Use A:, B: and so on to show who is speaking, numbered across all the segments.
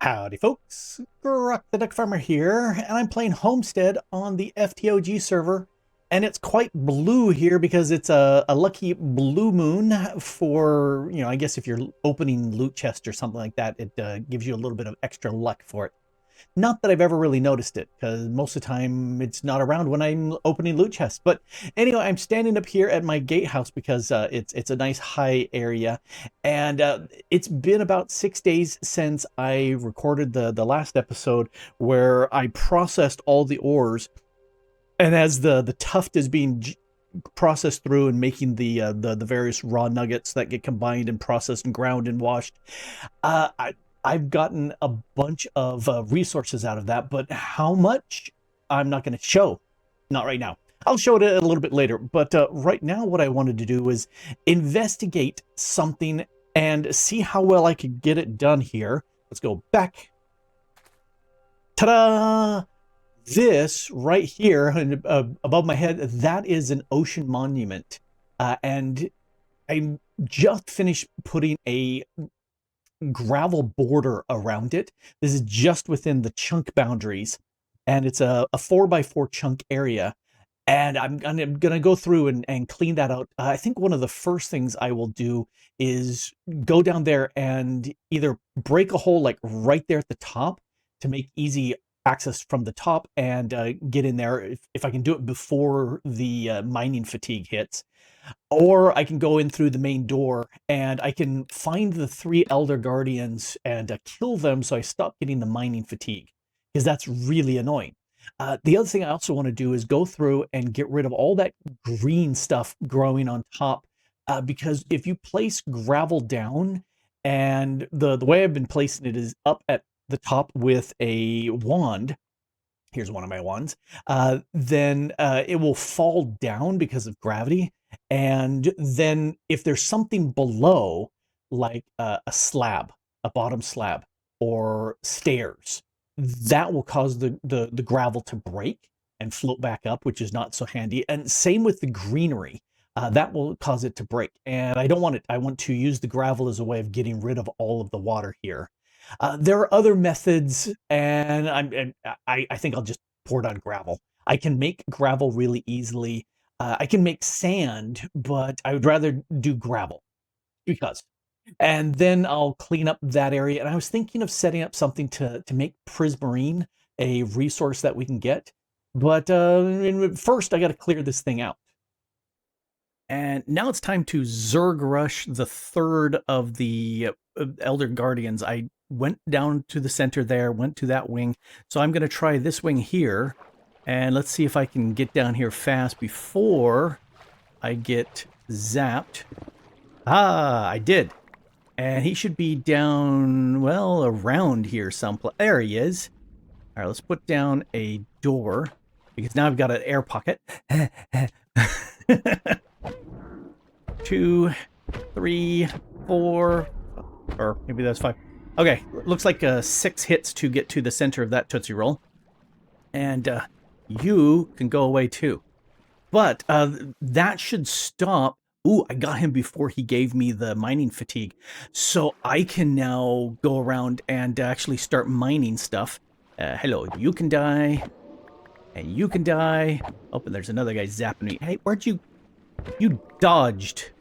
A: Howdy folks, Grok the DuckFarmer here, and I'm playing Homestead on the FTOG server, and it's quite blue here because it's a lucky blue moon for, I guess if you're opening loot chest or something like that, it gives you a little bit of extra luck for it. Not that I've ever really noticed it, because most of the time it's not around when I'm opening loot chests. But anyway, I'm standing up here at my gatehouse because it's a nice high area, and it's been about 6 days since I recorded the last episode where I processed all the ores, and as the tuft is being processed through and making the various raw nuggets that get combined and processed and ground and washed, I've gotten a bunch of resources out of that, but how much I'm not going to show. Not right now. I'll show it a little bit later, but right now what I wanted to do was investigate something and see how well I could get it done here. Let's go back. Ta-da! This right here above my head, that is an ocean monument. And I just finished putting a gravel border around it. This is just within the chunk boundaries, and it's a 4x4 chunk area, and I'm gonna go through and clean that out. I think one of the first things I will do is go down there and either break a hole like right there at the top to make easy access from the top and get in there if I can do it before the mining fatigue hits. Or I can go in through the main door and I can find the 3 Elder Guardians and kill them so I stop getting the mining fatigue, because that's really annoying. The other thing I also want to do is go through and get rid of all that green stuff growing on top, because if you place gravel down, and the way I've been placing it is up at the top with a wand. Here's one of my wands. Then it will fall down because of gravity. And then if there's something below, like a slab, a bottom slab, or stairs, that will cause the gravel to break and float back up, which is not so handy. And same with the greenery. That will cause it to break. And I don't want it. I want to use the gravel as a way of getting rid of all of the water here. There are other methods, and I think I'll just pour down gravel. I can make gravel really easily. I can make sand, but I would rather do gravel because. And then I'll clean up that area. And I was thinking of setting up something to make prismarine a resource that we can get. But first, I got to clear this thing out. And now it's time to Zerg rush the third of the Elder Guardians. I went down to the center there, went to that wing. So I'm going to try this wing here. And let's see if I can get down here fast before I get zapped. Ah, I did. And he should be down, well, around here someplace. There he is. All right, let's put down a door, because now I've got an air pocket. 2, 3, 4, or maybe that's 5. Okay, looks like 6 hits to get to the center of that Tootsie Roll. And you can go away too. But that should stop. Ooh, I got him before he gave me the mining fatigue. So I can now go around and actually start mining stuff. Hello, you can die. And you can die. Oh, and there's another guy zapping me. Hey, where'd you... You dodged.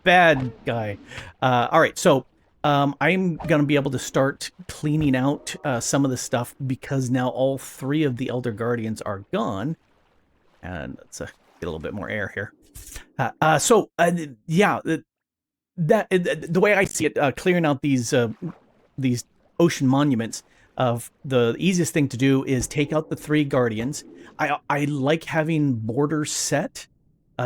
A: Bad guy. All right, so I'm going to be able to start cleaning out some of the stuff because now all 3 of the Elder Guardians are gone. And let's get a little bit more air here. Yeah, the way I see it, clearing out these ocean monuments, the easiest thing to do is take out the 3 Guardians. I like having borders set,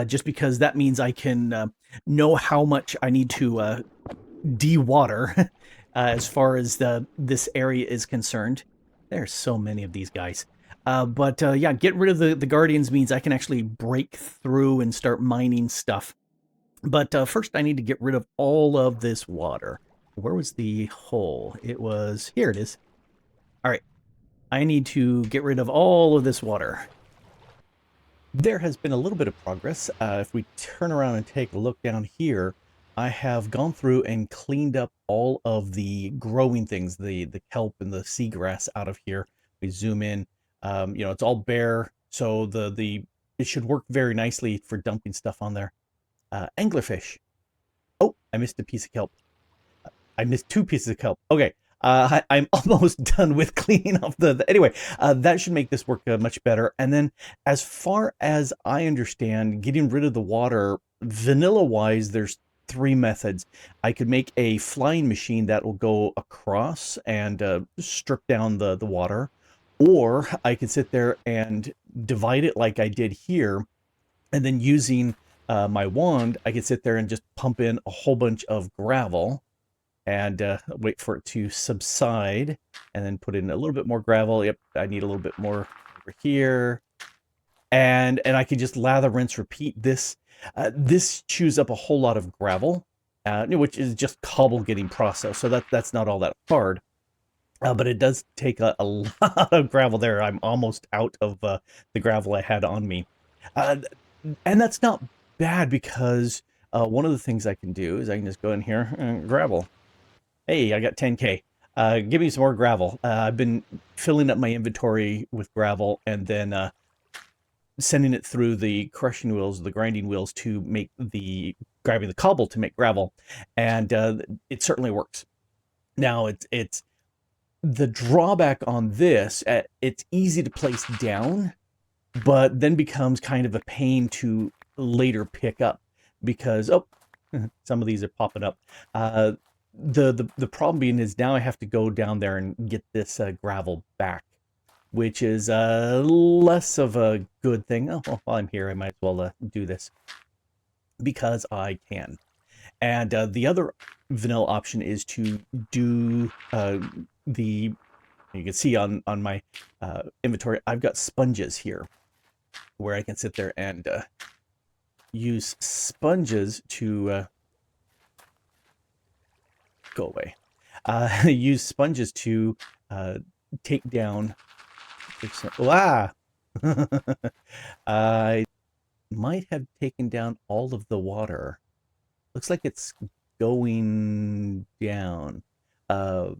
A: just because that means I can know how much I need to de-water as far as this area is concerned. There's so many of these guys. Yeah, get rid of the Guardians means I can actually break through and start mining stuff. But first I need to get rid of all of this water. Where was the hole? It was... Here it is. All right. I need to get rid of all of this water. There has been a little bit of progress. If we turn around and take a look down here, I have gone through and cleaned up all of the growing things, the kelp and the seagrass out of here. We zoom in, you know, it's all bare, so it should work very nicely for dumping stuff on there. Anglerfish. Oh, I missed a piece of kelp. I missed two pieces of kelp. Okay. I'm almost done with cleaning off anyway, that should make this work much better. And then as far as I understand, getting rid of the water, vanilla wise, there's three methods. I could make a flying machine that will go across and strip down the water, or I could sit there and divide it like I did here, and then using my wand, I could sit there and just pump in a whole bunch of gravel and wait for it to subside, and then put in a little bit more gravel. Yep, I need a little bit more over here, and I can just lather, rinse, repeat. This chews up a whole lot of gravel, which is just cobble getting processed, so that's not all that hard. But it does take a lot of gravel there. I'm almost out of the gravel I had on me, and that's not bad, because one of the things I can do is I can just go in here and gravel. Hey, I got 10K. Give me some more gravel. I've been filling up my inventory with gravel and then sending it through the crushing wheels, the grinding wheels, to make grabbing the cobble to make gravel, and it certainly works. Now it's the drawback on this. It's easy to place down, but then becomes kind of a pain to later pick up, because some of these are popping up. The problem being is now I have to go down there and get this gravel back, which is less of a good thing. Oh, well, while I'm here, I might as well do this because I can. And the other vanilla option is to do you can see on my inventory, I've got sponges here where I can sit there and use sponges to go away. Use sponges to take down. I might have taken down all of the water. Looks like it's going down. No,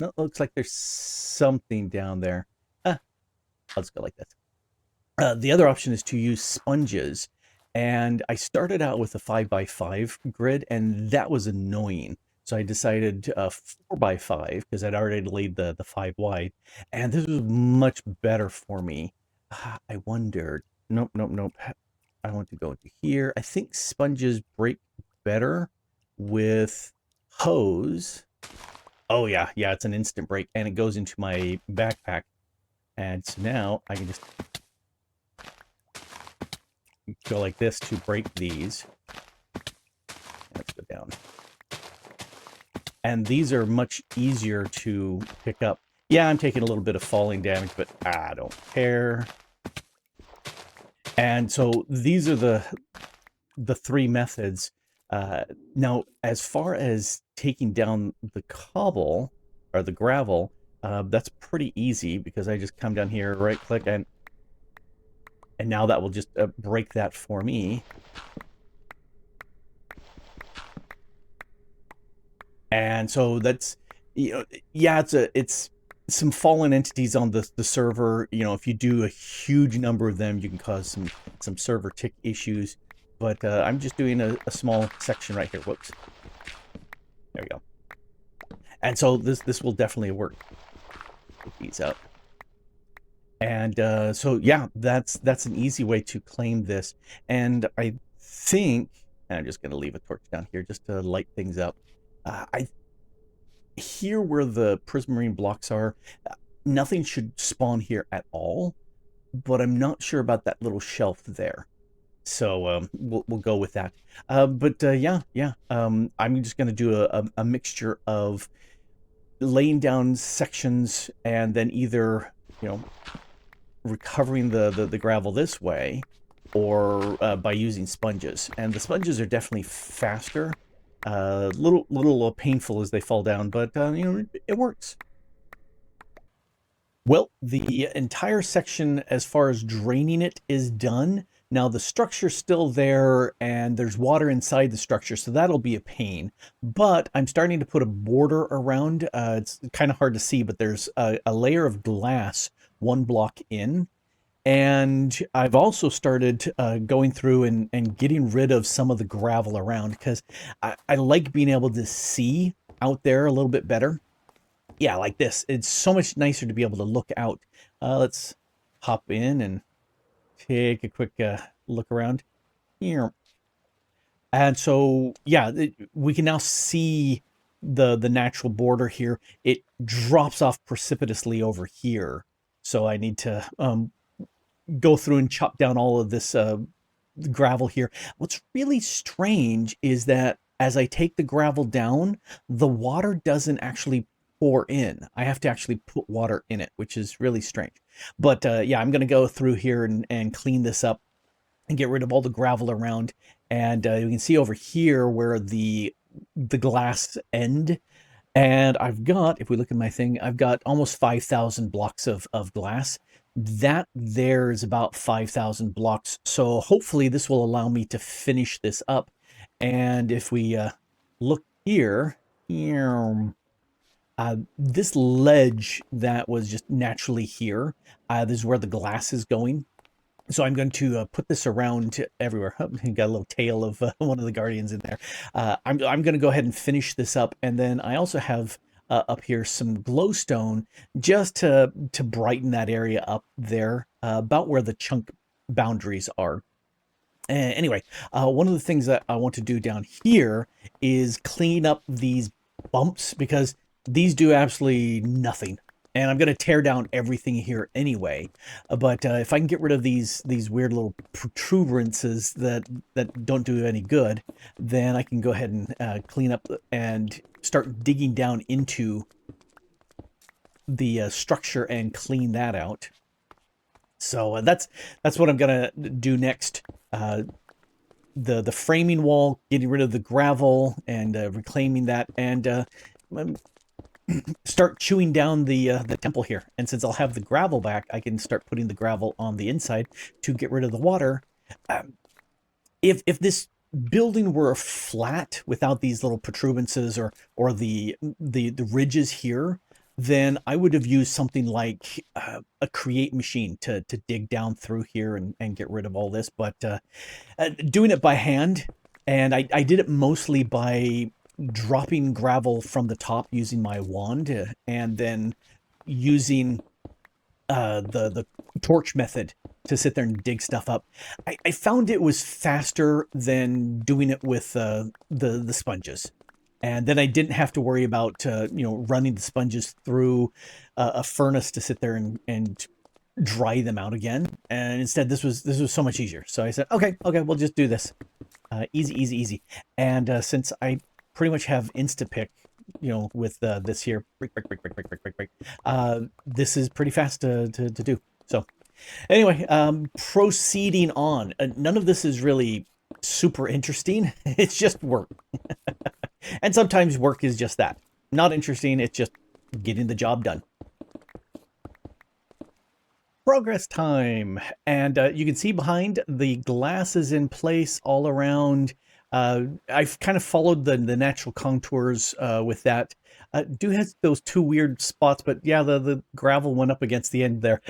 A: it looks like there's something down there. I'll just go like this. The other option is to use sponges. And I started out with a 5x5 grid, and that was annoying. So I decided 4x5, because I'd already laid the 5 wide. And this was much better for me. I wondered. Nope. I want to go into here. I think sponges break better with hose. Oh, yeah, it's an instant break, and it goes into my backpack. And so now I can just go like this to break these. Let's go down. And these are much easier to pick up. Yeah, I'm taking a little bit of falling damage, but I don't care. And so these are the three methods. Now, as far as taking down the cobble or the gravel, that's pretty easy, because I just come down here, right click, and now that will just break that for me. And so that's, yeah, it's some fallen entities on the server. If you do a huge number of them, you can cause some server tick issues. But I'm just doing a small section right here. Whoops. There we go. And so this will definitely work. Get these out. And so yeah, that's an easy way to claim this. And I think, and I'm just going to leave a torch down here just to light things up. Here where the prismarine blocks are, nothing should spawn here at all. But I'm not sure about that little shelf there. So we'll go with that. Yeah. I'm just going to do a mixture of laying down sections and then either, recovering the gravel this way, or by using sponges. And the sponges are definitely faster. Little painful as they fall down, but it works. Well, the entire section as far as draining it is done. Now the structure's still there and there's water inside the structure, so that'll be a pain. But I'm starting to put a border around. It's kind of hard to see, but there's a layer of glass 1 block in. And I've also started going through and getting rid of some of the gravel around because I like being able to see out there a little bit better. Yeah, like this. It's so much nicer to be able to look out. Let's hop in and take a quick look around here. And so, yeah, we can now see the natural border here. It drops off precipitously over here. So I need to go through and chop down all of this gravel here. What's really strange is that as I take the gravel down, the water doesn't actually pour in. I have to actually put water in it, which is really strange. But yeah, I'm going to go through here and clean this up and get rid of all the gravel around. And you can see over here where the glass end. And I've got, if we look at my thing, I've got almost 5,000 blocks of glass. That there is about 5,000 blocks. So hopefully this will allow me to finish this up. And if we look here, this ledge that was just naturally here, this is where the glass is going. So I'm going to put this around everywhere. Oh, got a little tail of one of the guardians in there. I'm going to go ahead and finish this up. And then I also have up here some glowstone just to brighten that area up there, about where the chunk boundaries are. Anyway, one of the things that I want to do down here is clean up these bumps because these do absolutely nothing. And I'm going to tear down everything here anyway. But if I can get rid of these weird little protuberances that don't do any good, then I can go ahead and clean up and start digging down into the structure and clean that out. So that's what I'm going to do next. The framing wall, getting rid of the gravel and reclaiming that, and start chewing down the temple here. And since I'll have the gravel back, I can start putting the gravel on the inside to get rid of the water. If this building were flat without these little protuberances or the ridges here, then I would have used something like a create machine to dig down through here and get rid of all this. But doing it by hand, and I did it mostly by dropping gravel from the top using my wand and then using the torch method to sit there and dig stuff up. I found it was faster than doing it with the sponges. And then I didn't have to worry about running the sponges through a furnace to sit there and dry them out again. And instead, this was so much easier. So I said, okay, we'll just do this. Easy. And since I pretty much have Instapick, with this here, this is pretty fast to do. So anyway, proceeding on. None of this is really super interesting. It's just work. And sometimes work is just that. Not interesting, it's just getting the job done. Progress time. And you can see behind the glass is in place all around. I've kind of followed the natural contours with that. Do have those two weird spots, but yeah, the gravel went up against the end there.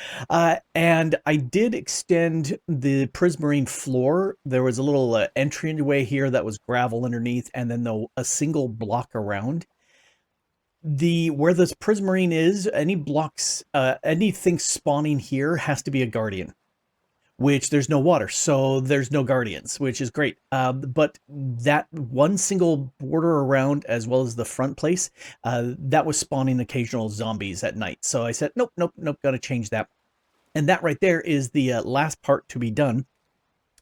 A: And I did extend the prismarine floor. There was a little entryway here that was gravel underneath, and then a single block around. Where this prismarine is, any blocks, anything spawning here has to be a guardian, which there's no water, so there's no guardians, which is great. But that one single border around, as well as the front place, that was spawning occasional zombies at night. So I said, nope, gotta change that. And that right there is the last part to be done.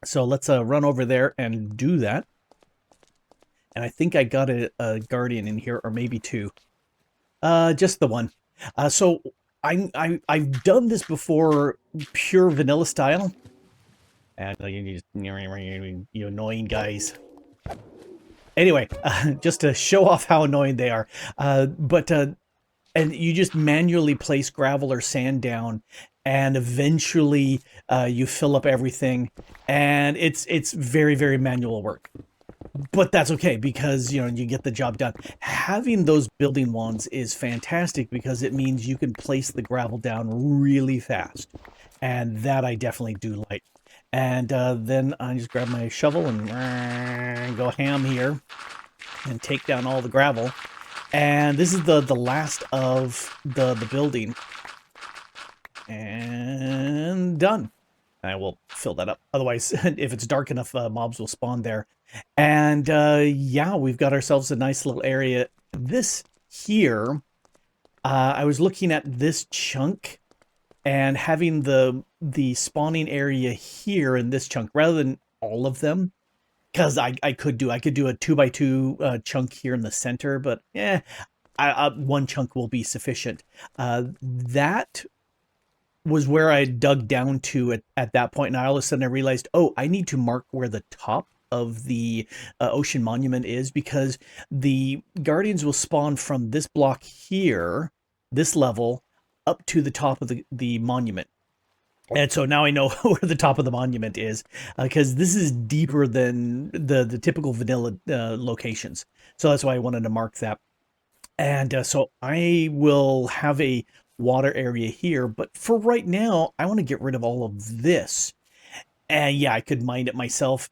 A: So let's run over there and do that. And I think I got a guardian in here, or maybe two. Just the one. So I've done this before, pure vanilla style. And you annoying guys. Anyway, just to show off how annoying they are. But and you just manually place gravel or sand down, and eventually you fill up everything, and it's very, very manual work. But that's okay because, you know, you get the job done. Having those building wands is fantastic because it means you can place the gravel down really fast. And that I definitely do like. And then I just grab my shovel and go ham here and take down all the gravel. And this is the last of the building. And done. I will fill that up. Otherwise, if it's dark enough, mobs will spawn there. And yeah, we've got ourselves a nice little area. This here, I was looking at this chunk and having the spawning area here in this chunk rather than all of them, because I could do a 2x2 chunk here in the center, but one chunk will be sufficient. That was where I dug down to at that point, and all of a sudden I realized, oh, I need to mark where the top of the ocean monument is, because the guardians will spawn from this block here, this level, up to the top of the monument. And so now I know where the top of the monument is, because this is deeper than the typical vanilla locations. So that's why I wanted to mark that. And so I will have a water area here, but for right now, I want to get rid of all of this. And yeah, I could mine it myself.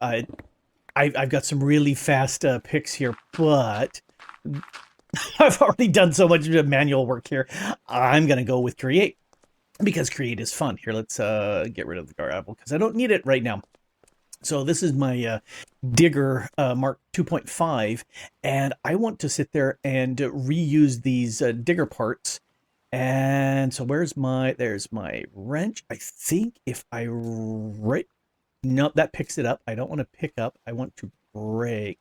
A: I've got some really fast picks here, but I've already done so much manual work here. I'm going to go with create, because create is fun. Here, let's get rid of the gravel because I don't need it right now. So this is my digger Mark 2.5, and I want to sit there and reuse these digger parts. And so there's my wrench. I think if I nope, that picks it up. I don't want to pick up. I want to break.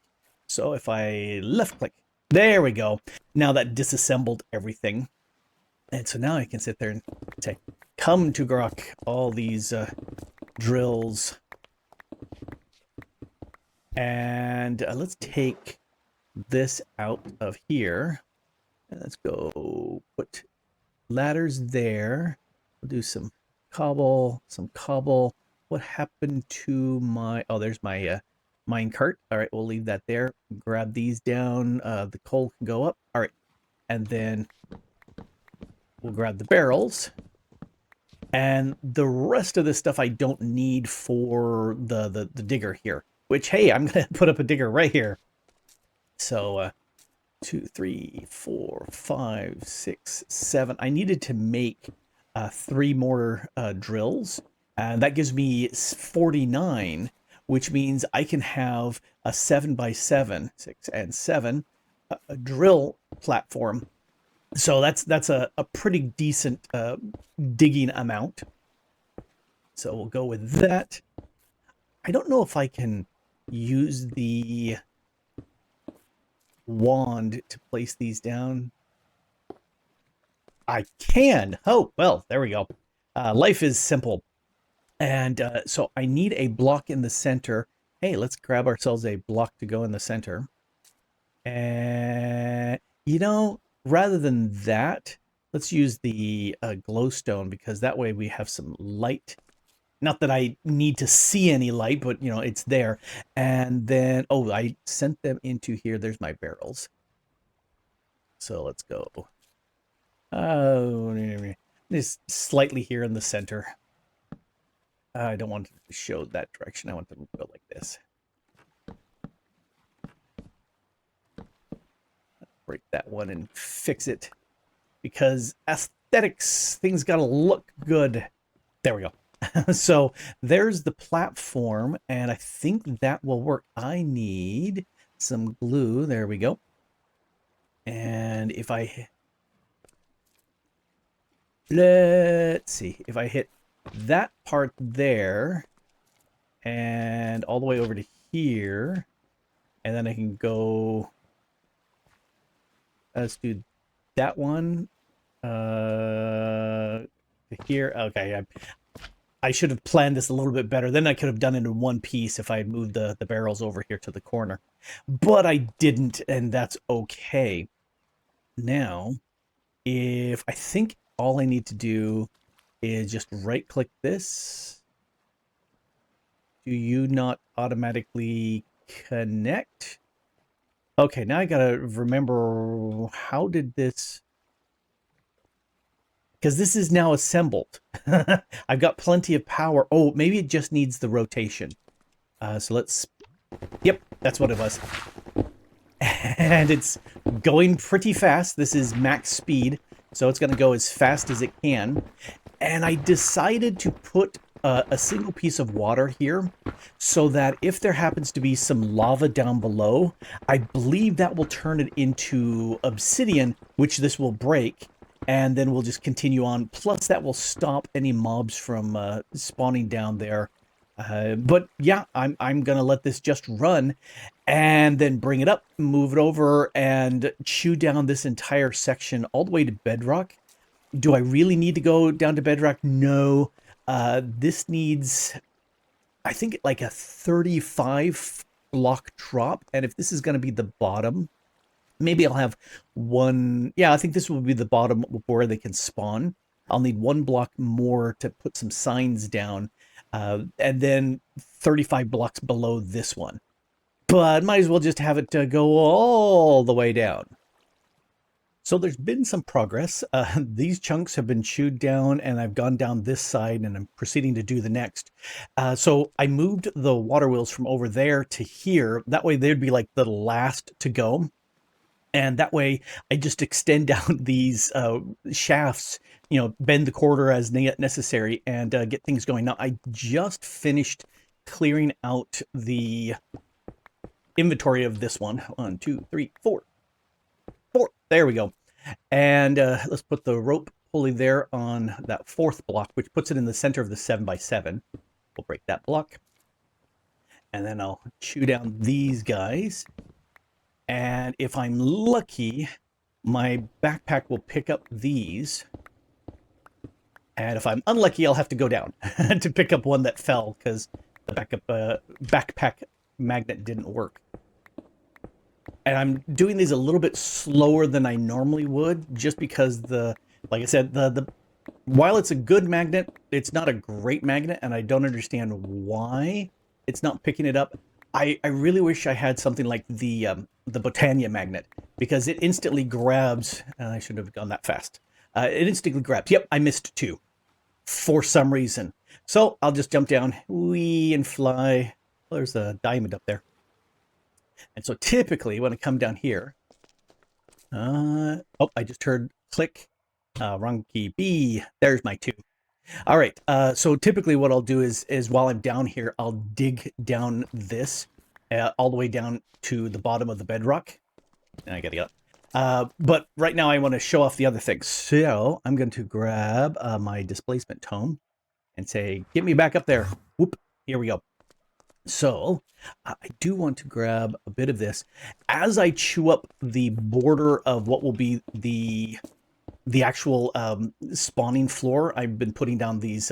A: So if I left click, there we go. Now that disassembled everything. And so now I can sit there and say, come to Grok, all these drills. And let's take this out of here. And let's go put ladders there. We'll do some cobble, What happened to my, oh, there's my mine cart. All right, we'll leave that there. Grab these down. The coal can go up. All right. And then we'll grab the barrels. And the rest of this stuff I don't need for the digger here, which, hey, I'm going to put up a digger right here. So 2, 3, 4, 5, 6, 7. I needed to make 3 more drills, and that gives me 49, which means I can have a 7x7, 6 and 7, a drill platform. So that's a pretty decent digging amount. So we'll go with that. I don't know if I can use the wand to place these down. I can. Oh, well, there we go. Life is simple. And so I need a block in the center. Hey, let's grab ourselves a block to go in the center. And, you know, rather than that, let's use the glowstone, because that way we have some light. Not that I need to see any light, but, you know, it's there. And then, oh, I sent them into here. There's my barrels. So let's go. Oh, just slightly here in the center. I don't want to show that direction. I want them to go like this. Break that one and fix it, because aesthetics, things gotta look good. There we go. So there's the platform, and I think that will work. I need some glue. There we go. And if I, let's see, if I hit that part there and all the way over to here, and then I can go, let's do that one here. Okay, I should have planned this a little bit better. Then I could have done it in one piece if I had moved the barrels over here to the corner. But I didn't, and that's okay. Now, if I think all I need to do is just right click this. Do you not automatically connect? Okay, now I gotta remember, how did this, because this is now assembled. I've got plenty of power. Oh, maybe it just needs the rotation. So let's, yep, that's what it was. And it's going pretty fast. This is max speed, so it's gonna go as fast as it can. And I decided to put a single piece of water here so that if there happens to be some lava down below, I believe that will turn it into obsidian, which this will break, and then we'll just continue on. Plus, that will stop any mobs from spawning down there. But yeah, I'm gonna let this just run, and then bring it up, move it over, and chew down this entire section all the way to bedrock. Do I really need to go down to bedrock? No. This needs, I think, like a 35 block drop. And if this is going to be the bottom, maybe I'll have one. Yeah, I think this will be the bottom where they can spawn. I'll need one block more to put some signs down. And then 35 blocks below this one. But might as well just have it go all the way down. So there's been some progress. These chunks have been chewed down, and I've gone down this side, and I'm proceeding to do the next. So I moved the water wheels from over there to here. That way they'd be like the last to go. And that way I just extend down these shafts, you know, bend the quarter as necessary, and get things going. Now, I just finished clearing out the inventory of this one. 1, 2, 3, 4. There we go. And let's put the rope pulley there on that 4th block, which puts it in the center of the 7x7. We'll break that block. And then I'll chew down these guys. And if I'm lucky, my backpack will pick up these. And if I'm unlucky, I'll have to go down to pick up one that fell because the backpack magnet didn't work. And I'm doing these a little bit slower than I normally would, just because like I said, while it's a good magnet, it's not a great magnet, and I don't understand why it's not picking it up. I really wish I had something like the Botania magnet, because it instantly grabs. I shouldn't have gone that fast. It instantly grabs. Yep, I missed 2 for some reason. So I'll just jump down, wee, and fly. Well, there's a diamond up there. And so typically when I come down here, oh, I just heard click, wrong key, B, there's my 2. All right, so typically what I'll do is while I'm down here, I'll dig down this all the way down to the bottom of the bedrock. And I gotta get up. But right now I want to show off the other things. So I'm going to grab my displacement tome and say, get me back up there. Whoop, here we go. So I do want to grab a bit of this as I chew up the border of what will be the actual spawning floor. I've been putting down these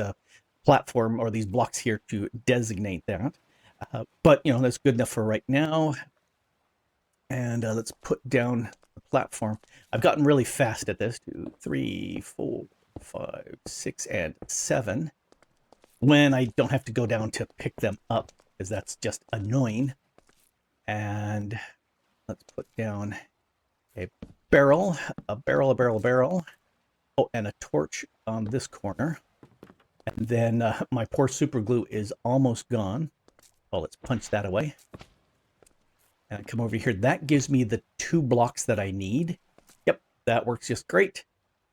A: platform or these blocks here to designate that. But, you know, that's good enough for right now. And let's put down the platform. I've gotten really fast at this. 2, 3, 4, 5, 6, and 7. When I don't have to go down to pick them up, because that's just annoying. And let's put down a barrel. Oh, and a torch on this corner. And then my poor super glue is almost gone. Well, let's punch that away. And come over here. That gives me the 2 blocks that I need. Yep, that works just great.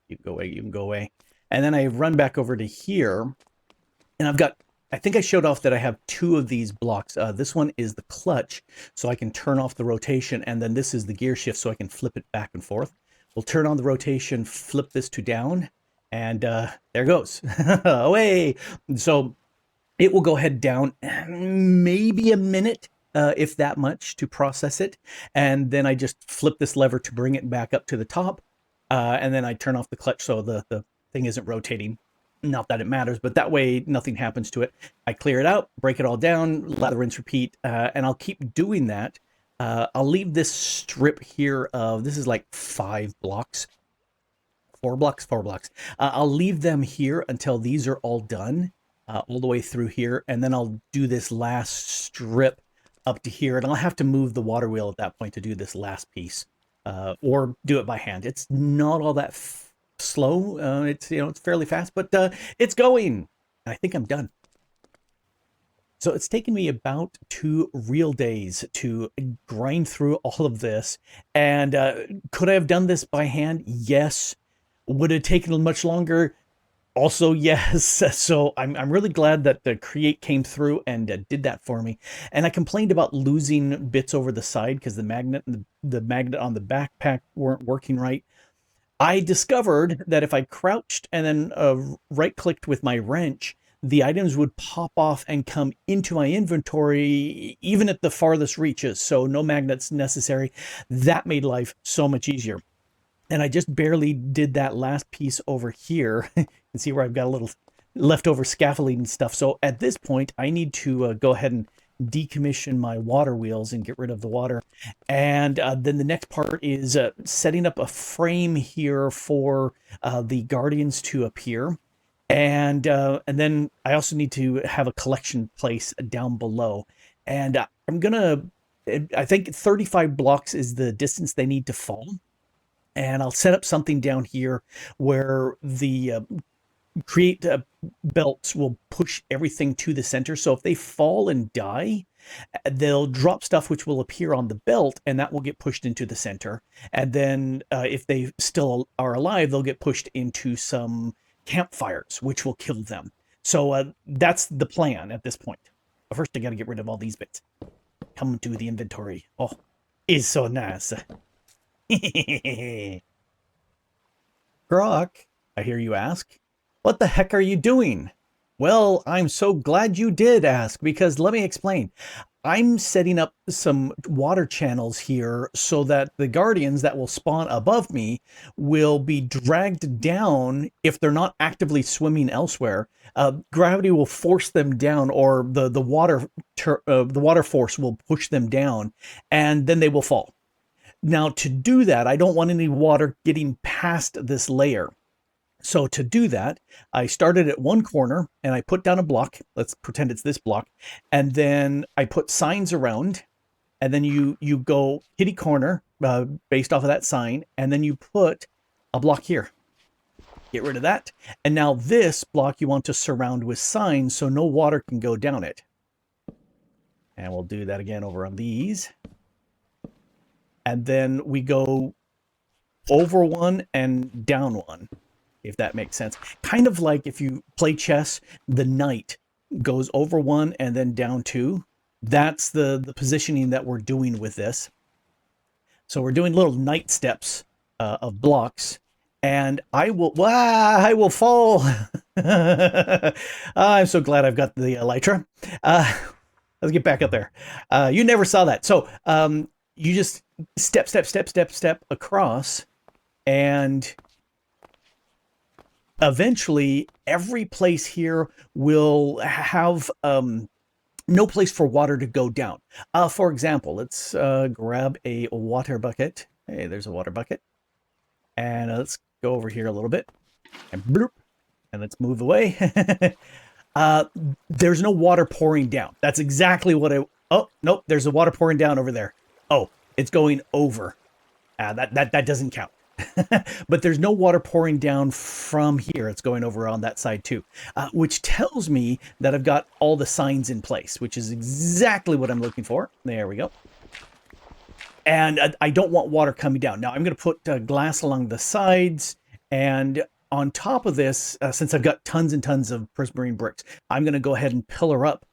A: You can go away, you can go away. And then I run back over to here. And I've got, I think I showed off that I have 2 of these blocks. This one is the clutch, so I can turn off the rotation. And then this is the gear shift, so I can flip it back and forth. We'll turn on the rotation, flip this to down, and there goes. Away. So it will go ahead down maybe a minute, if that much, to process it. And then I just flip this lever to bring it back up to the top. And then I turn off the clutch so the thing isn't rotating. Not that it matters, but that way nothing happens to it. I clear it out, break it all down, let the rinse repeat, and I'll keep doing that. I'll leave this strip here of, this is like 5 blocks. 4 blocks. I'll leave them here until these are all done, all the way through here, and then I'll do this last strip up to here, and I'll have to move the water wheel at that point to do this last piece, or do it by hand. It's not all that slow. It's it's fairly fast, but it's going. I think I'm done. So it's taken me about 2 real days to grind through all of this. And could I have done this by hand? Yes. Would it have taken much longer? Also, yes. So I'm really glad that the Create came through and did that for me. And I complained about losing bits over the side because the magnet and the magnet on the backpack weren't working right. I discovered that if I crouched and then right-clicked with my wrench, the items would pop off and come into my inventory, even at the farthest reaches. So no magnets necessary. That made life so much easier. And I just barely did that last piece over here. You can see where I've got a little leftover scaffolding and stuff. So at this point, I need to go ahead and decommission my water wheels and get rid of the water. And then the next part is setting up a frame here for the guardians to appear. And then I also need to have a collection place down below. And I think 35 blocks is the distance they need to fall. And I'll set up something down here where the Create belts will push everything to the center. So if they fall and die, they'll drop stuff which will appear on the belt, and that will get pushed into the center. And then if they still are alive, they'll get pushed into some campfires, which will kill them. So that's the plan at this point. But first, I got to get rid of all these bits. Come to the inventory. Oh, it's so nice. Grok, I hear you ask. What the heck are you doing? Well, I'm so glad you did ask, because let me explain. I'm setting up some water channels here so that the guardians that will spawn above me will be dragged down if they're not actively swimming elsewhere. Gravity will force them down, or the water force will push them down, and then they will fall. Now, to do that, I don't want any water getting past this layer. So to do that, I started at one corner and I put down a block. Let's pretend it's this block. And then I put signs around, and then you go kitty corner based off of that sign. And then you put a block here. Get rid of that. And now this block you want to surround with signs so no water can go down it. And we'll do that again over on these. And then we go over one and down one, if that makes sense. Kind of like if you play chess, the knight goes over one and then down two. That's the positioning that we're doing with this. So we're doing little knight steps of blocks, and I will fall. I'm so glad I've got the elytra. Let's get back up there. You never saw that. So you just step across, and eventually every place here will have no place for water to go down. For example, let's grab a water bucket. Hey, there's a water bucket. And let's go over here a little bit. And bloop. And let's move away. There's no water pouring down. That's exactly what oh, nope, there's a water pouring down over there. Oh, it's going over. That doesn't count. But there's no water pouring down from here. It's going over on that side too, which tells me that I've got all the signs in place, which is exactly what I'm looking for. There we go. And I don't want water coming down. Now I'm going to put glass along the sides, and on top of this, since I've got tons and tons of prismarine bricks, I'm going to go ahead and pillar up,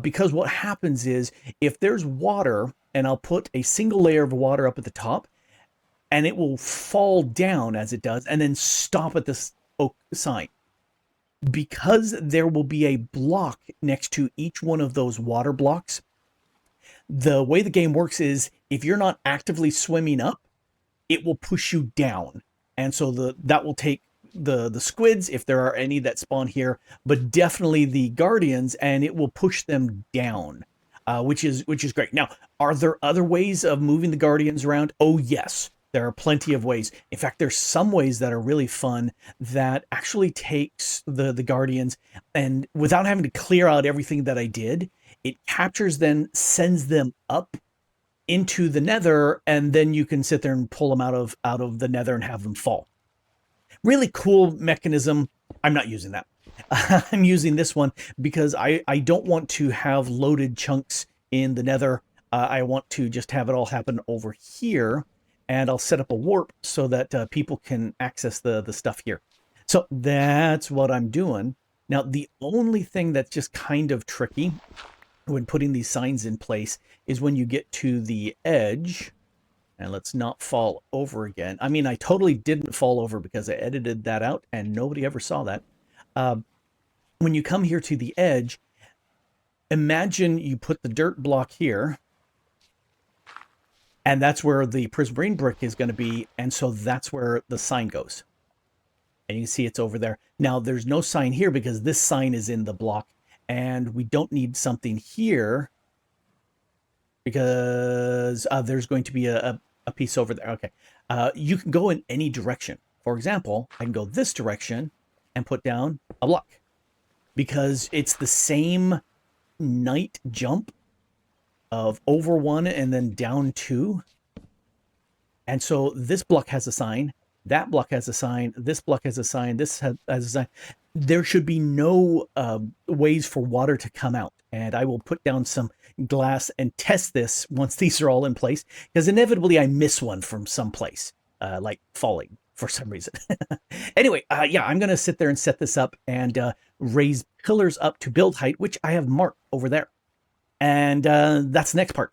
A: because what happens is if there's water, and I'll put a single layer of water up at the top, and it will fall down as it does, and then stop at this oak sign. Because there will be a block next to each one of those water blocks, the way the game works is if you're not actively swimming up, it will push you down. And so that will take the squids, if there are any that spawn here, but definitely the guardians, and it will push them down, which is great. Now, are there other ways of moving the guardians around? Oh, yes. There are plenty of ways. In fact, there's some ways that are really fun that actually takes the guardians, and without having to clear out everything that I did, it captures them, sends them up into the nether, and then you can sit there and pull them out of the nether and have them fall. Really cool mechanism. I'm not using that. I'm using this one because I don't want to have loaded chunks in the nether. I want to just have it all happen over here, and I'll set up a warp so that people can access the stuff here. So that's what I'm doing. Now, the only thing that's just kind of tricky when putting these signs in place is when you get to the edge, and let's not fall over again. I mean, I totally didn't fall over because I edited that out and nobody ever saw that. When you come here to the edge, imagine you put the dirt block here, and that's where the prismarine brick is going to be, and so that's where the sign goes. And you can see it's over there. Now, there's no sign here because this sign is in the block, and we don't need something here because there's going to be a piece over there. Okay. You can go in any direction. For example, I can go this direction and put down a block because it's the same night jump of over 1 and then down 2. And so this block has a sign, that block has a sign, this block has a sign, this has a sign. There should be no ways for water to come out. And I will put down some glass and test this once these are all in place, because inevitably I miss one from someplace, like falling for some reason. Anyway, yeah, I'm going to sit there and set this up and raise pillars up to build height, which I have marked over there. And that's the next part.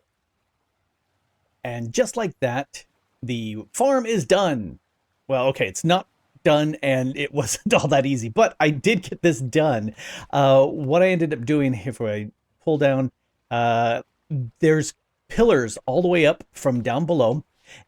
A: And just like that, the farm is done. Well, okay, it's not done, and it wasn't all that easy, but I did get this done. What I ended up doing, if I pull down, there's pillars all the way up from down below.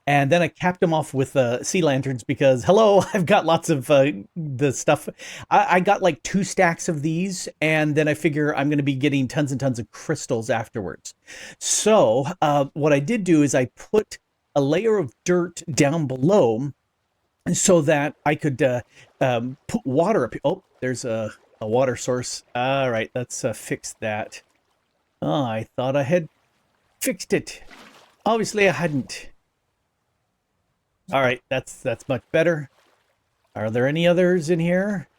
A: And then I capped them off with sea lanterns because, hello, I've got lots of the stuff. I got like 2 stacks of these, and then I figure I'm going to be getting tons and tons of crystals afterwards. So what I did do is I put a layer of dirt down below so that I could put water up. Oh, there's a water source. All right, let's fix that. Oh, I thought I had fixed it. Obviously, I hadn't. All right, that's much better. Are there any others in here?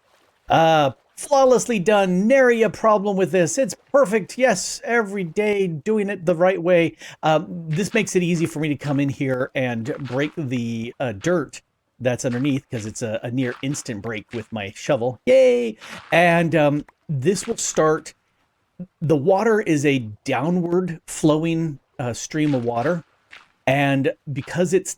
A: Flawlessly done. Nary a problem with this. It's perfect. Yes, every day doing it the right way. This makes it easy for me to come in here and break the dirt that's underneath, because it's a near instant break with my shovel. Yay! And this will start. The water is a downward flowing stream of water, and because it's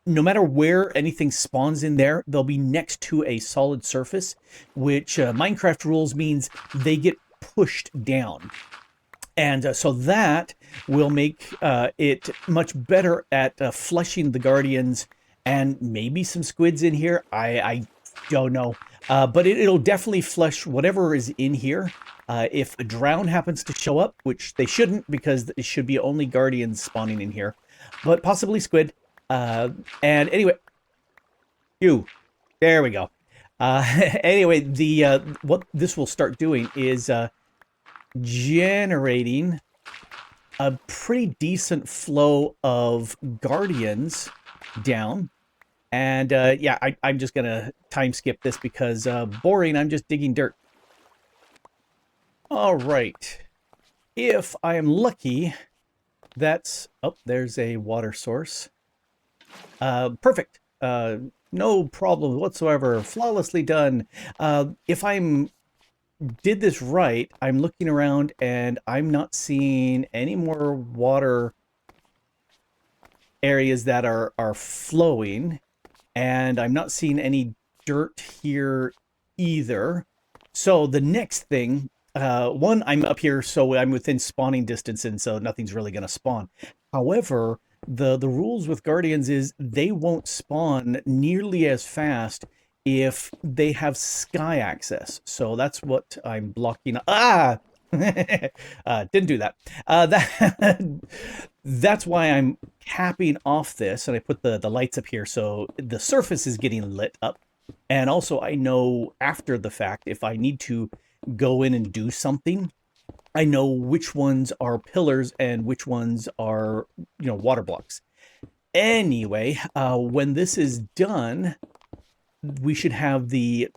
A: no matter where anything spawns in there, they'll be next to a solid surface, which Minecraft rules means they get pushed down. And so that will make it much better at flushing the guardians, and maybe some squids in here. I don't know. But it'll definitely flush whatever is in here. If a drown happens to show up, which they shouldn't, because it should be only guardians spawning in here, but possibly squid. And anyway, there we go. Anyway, what this will start doing is generating a pretty decent flow of guardians down. And yeah, I'm just gonna time skip this because boring. I'm just digging dirt. All right, if I am lucky, that's there's a water source. Perfect. No problem whatsoever. Flawlessly done. If I'm did this right, I'm looking around and I'm not seeing any more water areas that are flowing, and I'm not seeing any dirt here either. So the next thing, one, I'm up here, so I'm within spawning distance, and so nothing's really going to spawn. However, the rules with guardians is they won't spawn nearly as fast if they have sky access. So that's what I'm blocking. Didn't do that. that's why I'm capping off this, and I put the lights up here so the surface is getting lit up. And also I know after the fact, if I need to go in and do something, I know which ones are pillars and which ones are, water blocks. Anyway, when this is done, we should have the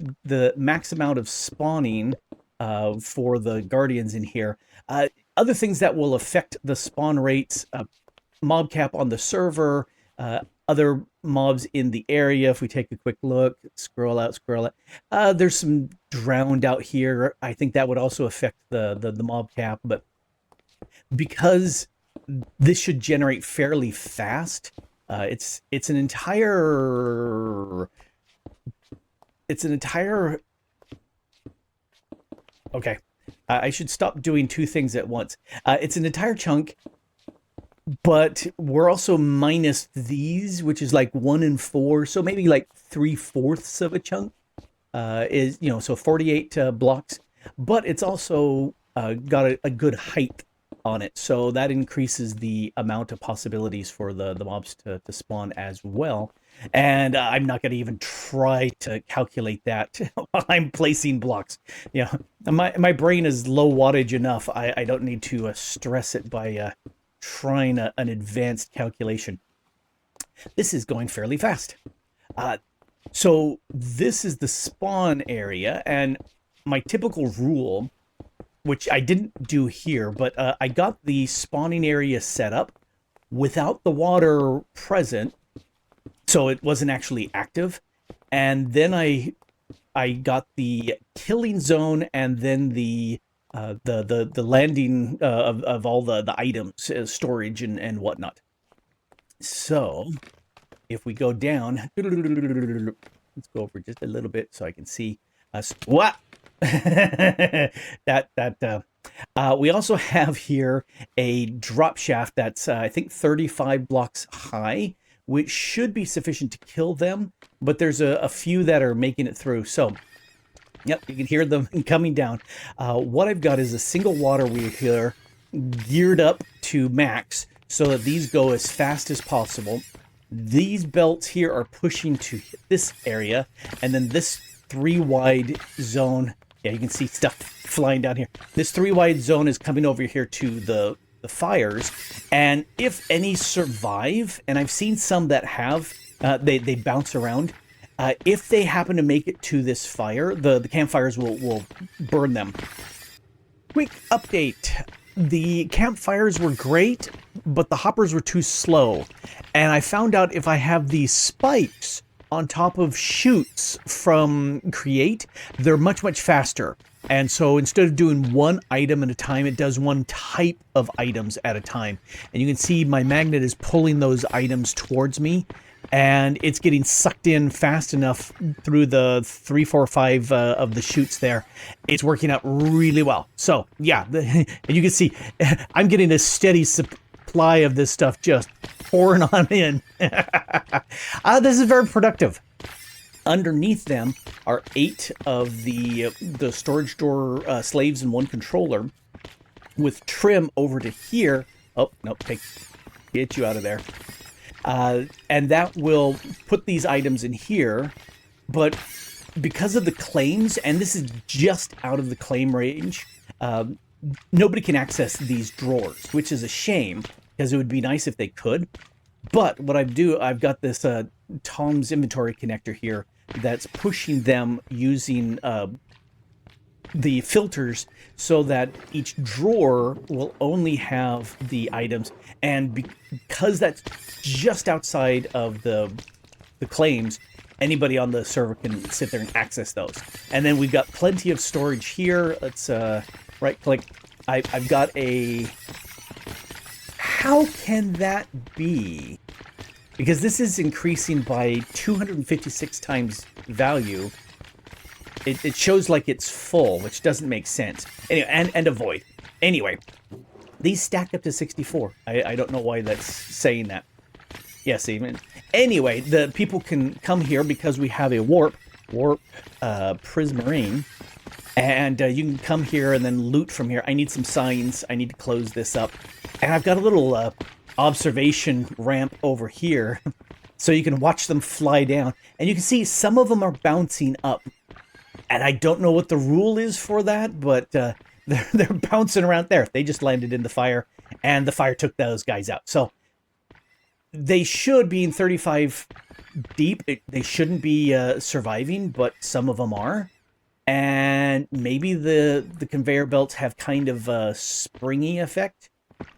A: max amount of spawning for the guardians in here. Other things that will affect the spawn rates, mob cap on the server, other mobs in the area. If we take a quick look, scroll out. There's some drowned out here. I think that would also affect the mob cap, but because this should generate fairly fast, it's an entire okay. I should stop doing two things at once. It's an entire chunk, but we're also minus these, which is like 1 in 4, so maybe like 3/4 of a chunk is, so 48 blocks. But it's also got a good height on it, so that increases the amount of possibilities for the mobs to spawn as well. And I'm not going to even try to calculate that while I'm placing blocks. My brain is low wattage enough. I don't need to stress it by trying an advanced calculation. This is going fairly fast. So this is the spawn area, and my typical rule, which I didn't do here, but I got the spawning area set up without the water present, so it wasn't actually active. And then I got the killing zone, and then the landing of all the items, storage and whatnot. So if we go down, let's go over just a little bit so I can see us. What? We also have here a drop shaft that's I think 35 blocks high, which should be sufficient to kill them, but there's a few that are making it through. So yep, you can hear them coming down. What I've got is a single water wheel here geared up to max so that these go as fast as possible. These belts here are pushing to hit this area, and then this 3-wide zone. Yeah, you can see stuff flying down here. This 3-wide zone is coming over here to the fires, and if any survive, and I've seen some that have, they bounce around. If they happen to make it to this fire, the campfires will burn them. Quick update. The campfires were great, but the hoppers were too slow. And I found out if I have these spikes on top of chutes from Create, they're much, much faster. And so instead of doing one item at a time, it does one type of items at a time. And you can see my magnet is pulling those items towards me, and it's getting sucked in fast enough through the 3, 4, 5 of the chutes there. It's working out really well. So yeah, and you can see I'm getting a steady supply of this stuff just pouring on in. This is very productive. Underneath them are 8 of the storage door slaves and 1 controller, with trim over to here. Oh, nope, get you out of there. And that will put these items in here, but because of the claims, and this is just out of the claim range, nobody can access these drawers, which is a shame, because it would be nice if they could. But what I've got this Tom's inventory connector here that's pushing them using the filters so that each drawer will only have the items, and because that's just outside of the claims, anybody on the server can sit there and access those. And then we've got plenty of storage here. Let's right click. I've got a, how can that be? Because this is increasing by 256 times value. It shows like it's full, which doesn't make sense. Anyway, and a void. Anyway, these stack up to 64. I don't know why that's saying that. Yes, even. Anyway, the people can come here because we have a warp prismarine, and you can come here and then loot from here. I need some signs. I need to close this up, and I've got a little observation ramp over here so you can watch them fly down. And you can see some of them are bouncing up. And I don't know what the rule is for that, but they're bouncing around there. They just landed in the fire, and the fire took those guys out. So they should be in 35 deep. They shouldn't be surviving, but some of them are. And maybe the conveyor belts have kind of a springy effect.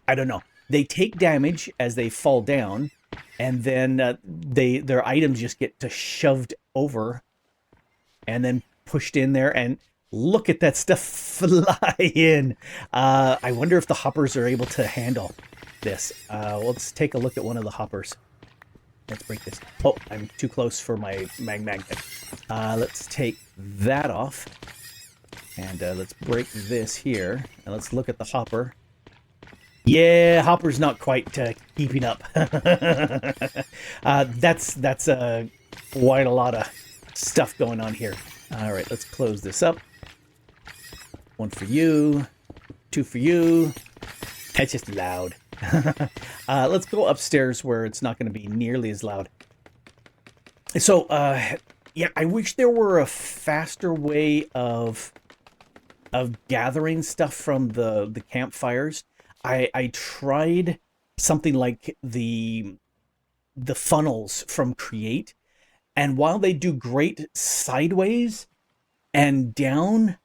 A: I don't know. They take damage as they fall down, and then their items just get shoved over and then pushed in there. And look at that stuff fly in. I wonder if the hoppers are able to handle this. Let's take a look at one of the hoppers. Let's break this. Oh, I'm too close for my magnet. Let's take that off. And let's break this here. And let's look at the hopper. Yeah, hopper's not quite keeping up. That's quite a lot of stuff going on here. All right, let's close this up. One for you. Two for you. That's just loud. Let's go upstairs where it's not going to be nearly as loud. So, yeah, I wish there were a faster way of gathering stuff from the campfires. I tried something like the funnels from Create, and while they do great sideways and down,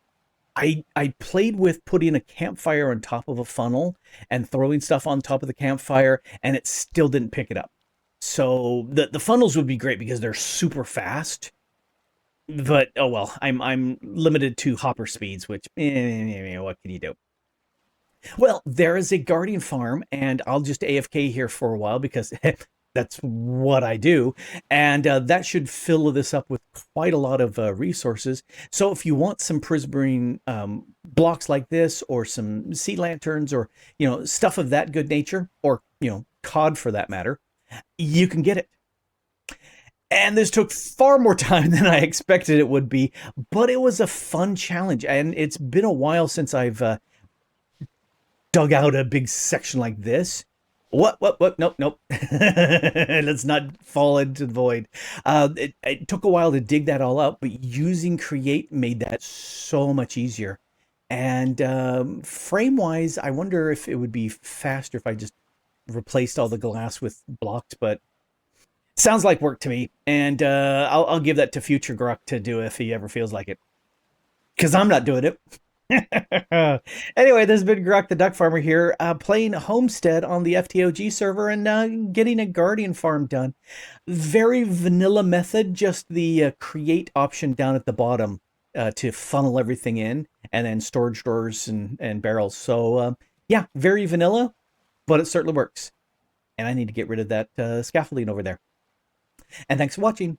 A: I played with putting a campfire on top of a funnel and throwing stuff on top of the campfire, and it still didn't pick it up. So the funnels would be great because they're super fast. But oh well, I'm limited to hopper speeds, which what can you do? Well, there is a guardian farm, and I'll just AFK here for a while because that's what I do. And that should fill this up with quite a lot of resources. So if you want some prismarine blocks like this, or some sea lanterns, or, stuff of that good nature, or, cod for that matter, you can get it. And this took far more time than I expected it would be, but it was a fun challenge. And it's been a while since I've dug out a big section like this. What? Nope. Let's not fall into the void. It took a while to dig that all up, but using Create made that so much easier. And frame-wise, I wonder if it would be faster if I just replaced all the glass with blocks, but sounds like work to me. And I'll give that to future Grok to do if he ever feels like it, because I'm not doing it. Anyway, this has been Grok the Duck Farmer here, playing Homestead on the FTOG server and getting a guardian farm done. Very vanilla method, just the create option down at the bottom to funnel everything in, and then storage drawers and barrels. So yeah, very vanilla, but it certainly works. And I need to get rid of that scaffolding over there. And thanks for watching.